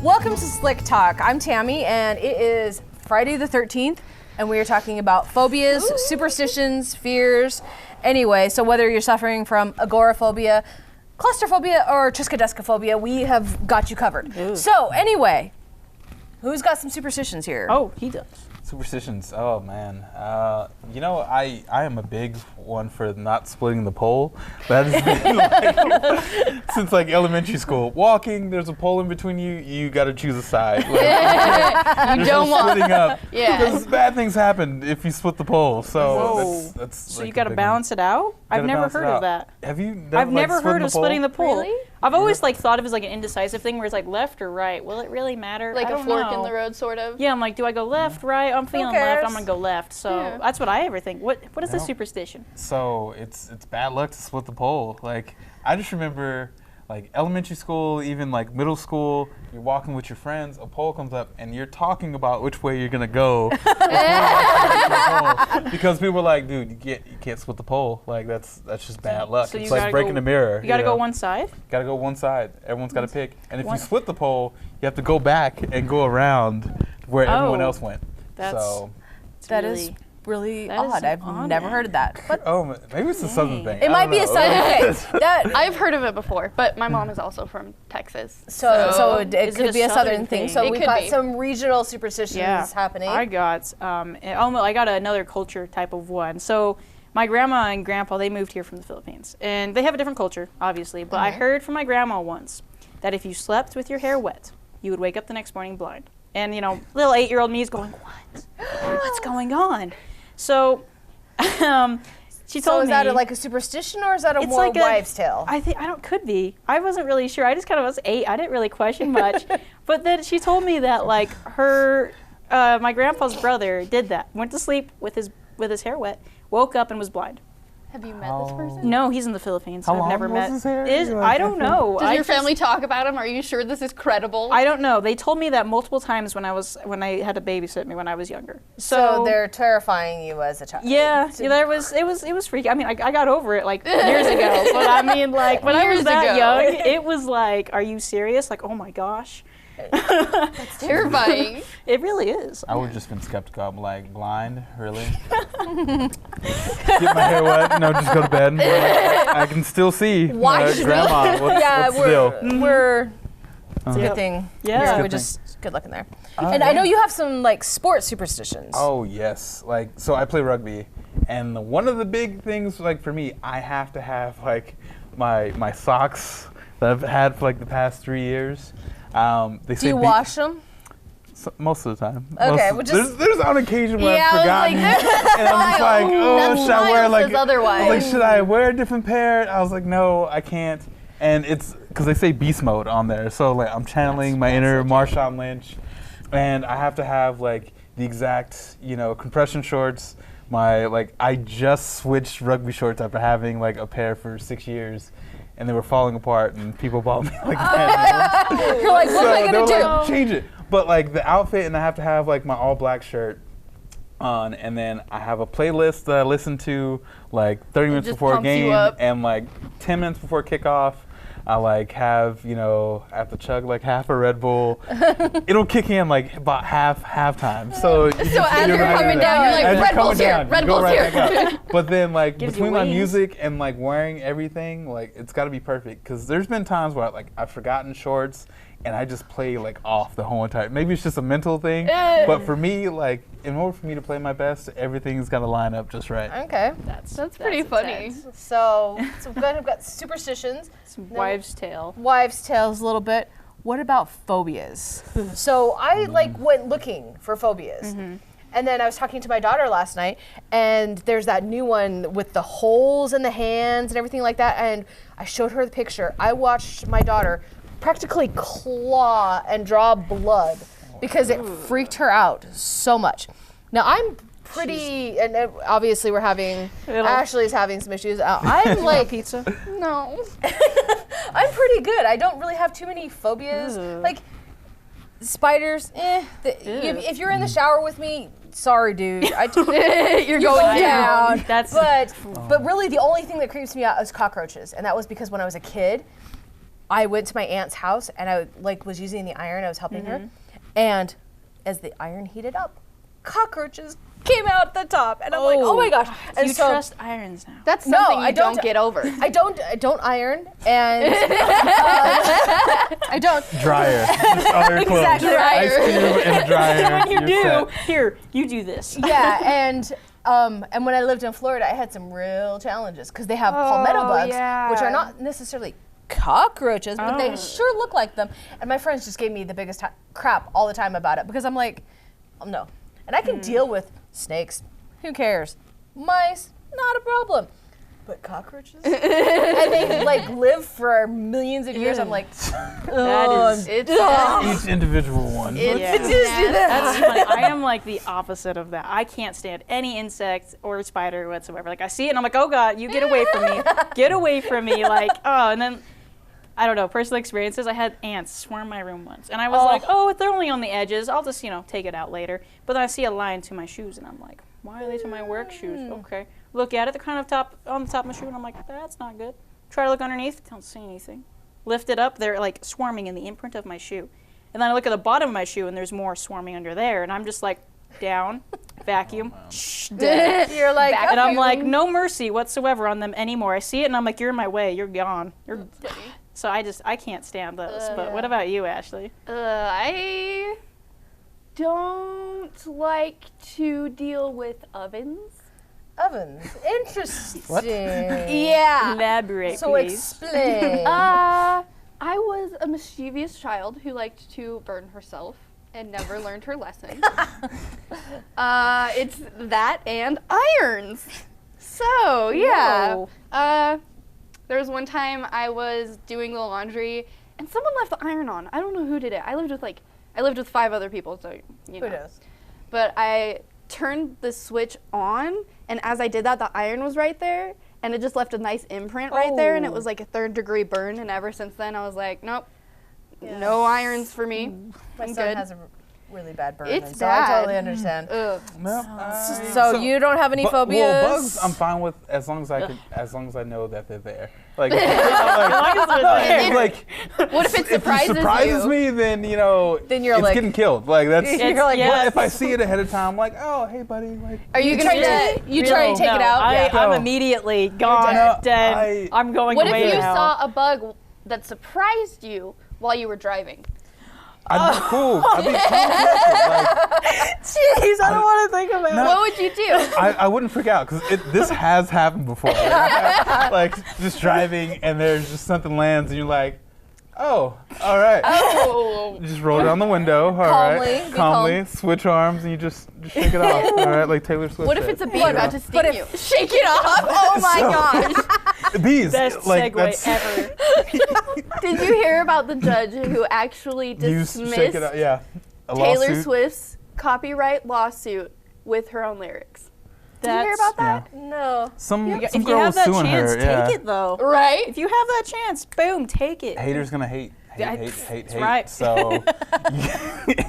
Welcome to Slick Talk. I'm Tammy, and it is Friday the 13th, and we are talking about phobias, superstitions, fears. Anyway, so whether you're suffering from agoraphobia, claustrophobia, or triskaidekaphobia, we have got you covered. So anyway, who's got some superstitions here? Oh, he does. Superstitions. Oh man. You know, I am a big one for not splitting the pole. That has been since like elementary school. Walking, there's a pole in between you. You got to choose a side. Like, you don't want splitting up. Yeah. Because bad things happen if you split the pole. So that's So like you got to balance it out. I've never heard of that. Have you? I've never heard of splitting the pole. Really? I've always like thought of it as like an indecisive thing where it's like left or right. Will it really matter? Like I a don't fork know. in the road, sort of. Yeah, I'm like, do I go left, right? I'm feeling left. I'm gonna go left. So Yeah. that's what I ever think. What is the No. superstition? So it's bad luck to split the pole. Like I just remember like elementary school, even like middle school, you're walking with your friends, a pole comes up and you're talking about which way you're gonna go. Because people are like, dude, you can't split the pole. Like that's just bad luck. So It's you like gotta breaking go- a mirror. You got to know? go one side. Gotta go one side. Everyone's gotta pick. And if One- you split the pole, you have to go back and go around where everyone Oh, else went. that's- So That is really that is odd. I've odd, never man. heard of that. But maybe it's a southern thing. it might be a southern thing. That I've heard of it before, but my mom is also from Texas. so it Is it could a be a southern southern thing. thing? So It we've could got be. some regional superstitions happening. I got I got another culture type of one. So my grandma and grandpa, they moved here from the Philippines, and they have a different culture, obviously. But I heard from my grandma once that if you slept with your hair wet, you would wake up the next morning blind. And you know, little 8-year-old me is going, "What? What's going on?" So she So told is me. that like a superstition, or is that a It's more like a- wives' tale? I think could be. I wasn't really sure. I just kind of was 8. I didn't really question much. But then she told me that like her my grandpa's brother did that. Went to sleep with his hair wet, woke up and was blind. Have you met this person? No, he's in the Philippines. How I've long never was met. his hair? I don't know. Does I your just- family talk about him? Are you sure this is credible? I don't know. They told me that multiple times when I had to babysit me when I was younger. So they're terrifying you as a child. Yeah, it was freaky. I mean, I got over it like years ago, but I mean, like when I was Years that ago. young, it was like, are you serious? Like, oh my gosh, It's terrifying. it really is. I would have just been skeptical. I'm like, blind? Really? Get my hair wet? No, just go to bed. I can still see. Watch me. Grandma, what's Yeah, still? we're it's a Yep. good thing. Yeah. we Good just good looking there. Oh, And I yeah. know you have some like sports superstitions. Oh yes, like so I play rugby, and one of the big things like for me, I have to have like my socks that I've had for like the past 3 years. They Do say you wash them? most of the time. Okay, Most- well, just- there's on occasion where Yeah, I I've was forgotten, like, and I'm just like, oh, That should I wear smile like? says otherwise. I was like, should I wear a different pair? I was like, no, I can't. And it's because they say beast mode on there, so like I'm channeling my inner Marshawn Lynch, and I have to have like the exact compression shorts. I just switched rugby shorts after having like a pair for 6 years, and they were falling apart, and people bought me like that. You're like, what am I they gonna were do? like, change it. But like the outfit, and I have to have like my all black shirt on, and then I have a playlist that I listen to like 30 minutes just before a pumps you game, up. and like 10 minutes before kickoff. I like have I have to chug like half a Red Bull. It'll kick in like about halftime. So So as you're coming down, you're like, as Red coming Bull's here, down, Red you go Bull's right here. back up. But then like Gives you between my wings. music and like wearing everything, like it's got to be perfect. Because there's been times where I've forgotten shorts and I just play like off the whole entire. Maybe it's just a mental thing, but for me, like in order for me to play my best, everything's got to line up just right. Okay. That's pretty funny. So good. I've got superstitions. Some wives' tale. Wives' tales a little bit. What about phobias? So I went looking for phobias. And then I was talking to my daughter last night, and there's that new one with the holes in the hands and everything like that. And I showed her the picture. I watched my daughter practically claw and draw blood because it freaked her out so much. Now I'm pretty, and obviously we're having, Ashley's having some issues. I'm like, Pizza. No. I'm pretty good. I don't really have too many phobias. Like spiders, if you're in the shower with me, sorry, dude. You're going down. But really, the only thing that creeps me out is cockroaches, and that was because when I was a kid, I went to my aunt's house and I was using the iron. I was helping her, and as the iron heated up, cockroaches came out the top, and I'm like, oh my gosh! And you trust irons now? That's something I you don't get over. I don't iron, and I don't. Dryer. Just all your clothes. Exactly. Ice cube and a dryer. You you're do. set. Here, you do this. Yeah, and when I lived in Florida, I had some real challenges because they have palmetto bugs, which are not necessarily cockroaches, but they sure look like them. And my friends just gave me the biggest crap all the time about it because I'm like, no. And I can deal with snakes, who cares? Mice, not a problem. But cockroaches? And they live for millions of years. I'm like, Each individual one. That's funny. I am like the opposite of that. I can't stand any insect or spider whatsoever. Like I see it and I'm like, oh God, you get away from me. Get away from me. Like, oh, and then I don't know, personal experiences. I had ants swarm my room once. And I was like, oh, if they're only on the edges, I'll just, take it out later. But then I see a line to my shoes and I'm like, why are they to my work shoes? Okay. Look at it, they're kind of on the top of my shoe, and I'm like, that's not good. Try to look underneath, don't see anything. Lift it up, they're like swarming in the imprint of my shoe. And then I look at the bottom of my shoe, and there's more swarming under there, and I'm just like, down, vacuum, dead. you're like, and I'm like, no mercy whatsoever on them anymore. I see it, and I'm like, you're in my way, you're gone. So I can't stand those. But what about you, Ashley? I don't like to deal with ovens. ovens. Interesting. What? Yeah. Elaborate, So please. explain. I was a mischievous child who liked to burn herself and never learned her lesson. It's that and irons. So, yeah. There was one time I was doing the laundry and someone left the iron on. I don't know who did it. I lived with 5 other people, so you know. Who knows? But I turned the switch on, and as I did that, the iron was right there, and it just left a nice imprint right there, and it was like a 3rd-degree burn, and ever since then I was like, nope, no irons for me. My I'm son good. has a really bad burn, It's and so I bad. totally understand. Ugh. So you don't have any phobias? Well, bugs I'm fine with as long as I know that they're there. Like, What if it surprises, surprises me, then Then you're it's like- getting killed. Like that's. You're like, yeah. But if I see it ahead of time, I'm like, oh, hey, buddy. Like, Are you going to You try to take it out? I'm No. immediately gone, No, dead. I'm going What away if you now. saw a bug that surprised you while you were driving? I'd be cool. I'd be cool. Jeez, I don't want to think about it. What would you do? I wouldn't freak out because this has happened before. Like just driving and there's just something lands and you're like, oh, all right. Oh. You just roll down the window, all right. Be Calmly, switch arms, and you just shake it off, all right, like Taylor Swift. What if said. it's a bee about to sting you? Shake it off. Oh my gosh. Bees? Best like, segue ever. Did you hear about the judge who actually You shake dismissed it out, yeah. A Taylor lawsuit. Swift's copyright lawsuit with her own lyrics? Did you hear That's- about that? No. Some If some you girl have was that suing chance, her. Yeah. take it though. Right? If you have that chance, boom, take it. Haters gonna hate. That's Hate. right. So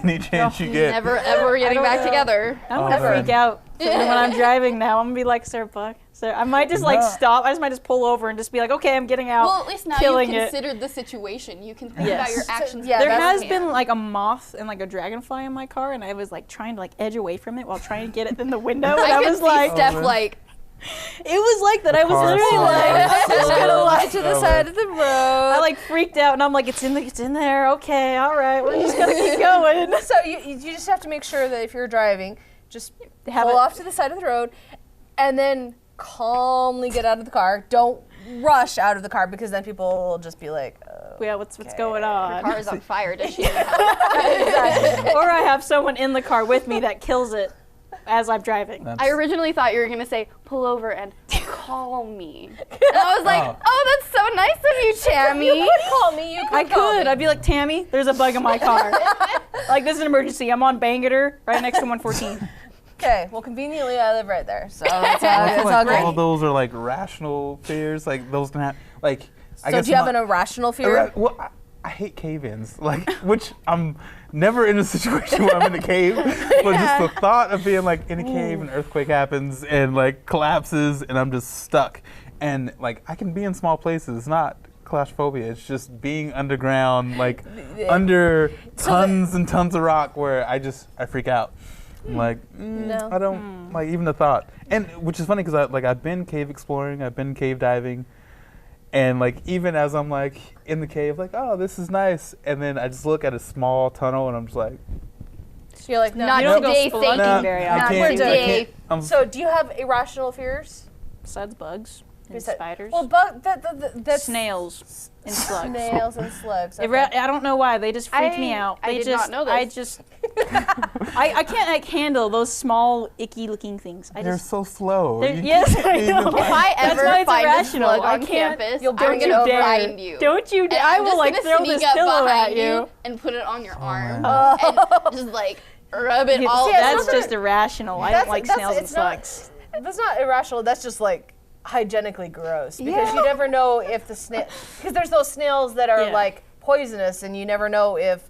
any chance you get. Never ever getting don't back know. together. I'm gonna man. freak out when I'm driving now. I'm gonna be like, Sir Buck. So I might just like No. stop. I might just pull over and just be like, okay, I'm getting out. Well, at least now killing you've it. considered the situation. You can think Yes. about your actions. Yeah, There that's- has been like a moth and like a dragonfly in my car, and I was like trying to like edge away from it while trying to get it in the window. And I I could was see like, Steph Oh, like, it was like that. I was car literally slowing like, I'm just gonna like. to the side of the road. I like freaked out, and I'm like, it's in there. Okay, all right, we're just gonna keep going. So you just have to make sure that if you're driving, just Have pull it- off to the side of the road, and then calmly get out of the car. Don't rush out of the car because then people will just be like, Yeah, what's going on? car is on fire. Does she? Or I have someone in the car with me that kills it as I'm driving. I originally thought you were going to say, pull over and call me. And I was like, oh, that's so nice of you, Tammy. you could call me. You I could call could. me. I'd be like, Tammy, there's a bug in my car. Like, this is an emergency. I'm on Bangor, right next to 114. Okay, well, conveniently, I live right there, so it's all, I it's feel all like great. all those are like rational fears. Like those can have like. I So guess do you have my- an irrational fear? Well, I hate cave-ins, like which I'm never in a situation where I'm in a cave, but just the thought of being like in a cave and earthquake happens and like collapses and I'm just stuck, and like I can be in small places, not clash phobia. It's just being underground, like under tons and tons of rock, where I freak out. I'm like, No. I don't like even the thought. And which is funny because I've been cave exploring, I've been cave diving, and like even as I'm like in the cave, like, oh, this is nice, and then I just look at a small tunnel and I'm just like, So you're like, no. Not You don't go today, spelunking thank you. very I often. can't, today. So do you have irrational fears? Besides bugs and Besi- spiders. Well, that's Snails and slugs. Snails and slugs. It Okay. I don't know why. They just freak me out. I They did just, not know this. I just, I can't like handle those small, icky-looking things. I they're just, so slow. they're- You yes, can't I even, know. If like- I That's ever why it's find a irrational. slug I on can't- campus, You'll I'm bring it gonna over. find you. Don't you? And I I'm will just like gonna throw sneak this up pillow behind at you. and put it on your arm man. and just like rub it all See, it's That's not just that- irrational. I don't like snails and it's not- slugs. That's not irrational. That's just like hygienically gross because Yeah. you never know if the snail because there's those snails that are Yeah. like poisonous and you never know if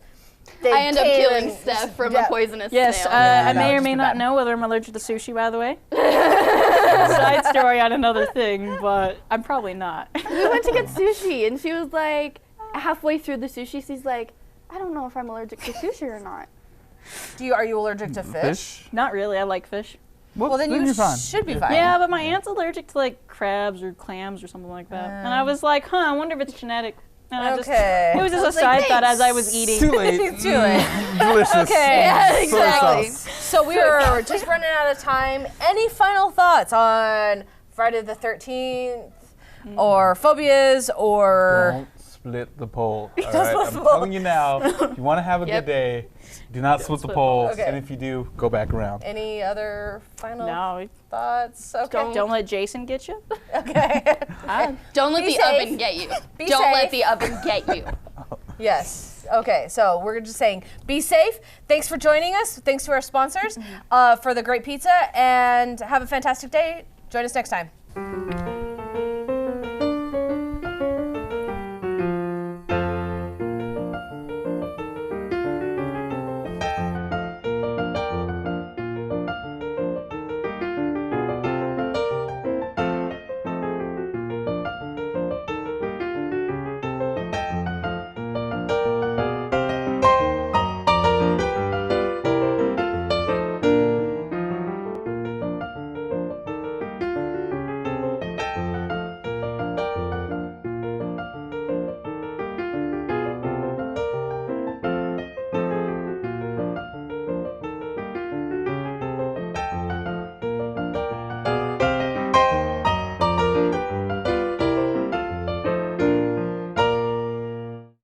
they I end up came killing and- Steph from yeah. a poisonous Yes, snail. I No, may or just may too not bad. know whether I'm allergic to sushi, by the way. Side story on another thing, but I'm probably not. We went to get sushi and she was like, halfway through the sushi, she's like, I don't know if I'm allergic to sushi or not. Are you allergic to fish? Not really. I like fish. Well, then you you're fine. should be fine. Yeah, but my aunt's allergic to like crabs or clams or something like that. And I was like, I wonder if it's genetic. And I just, Okay. it was just I a was like, side thought thanks. as I was eating. Too late. Too late. Delicious. Okay. Yeah, Soy exactly. sauce. So we are just running out of time. Any final thoughts on Friday the 13th or phobias or Don't split the pole. All Don't right? split I'm the pole. telling you now. If you want to have a Yep. good day, do not split the split the pole. pole. Okay. And if you do, go back around. any other final No, thoughts? Okay. don't let Jason get you. Okay. Don't let Be the safe. oven get you. Be Don't safe. let the oven get you. Yes. Okay. So we're just saying, be safe. Thanks for joining us. Thanks to our sponsors for the great pizza, and have a fantastic day. Join us next time.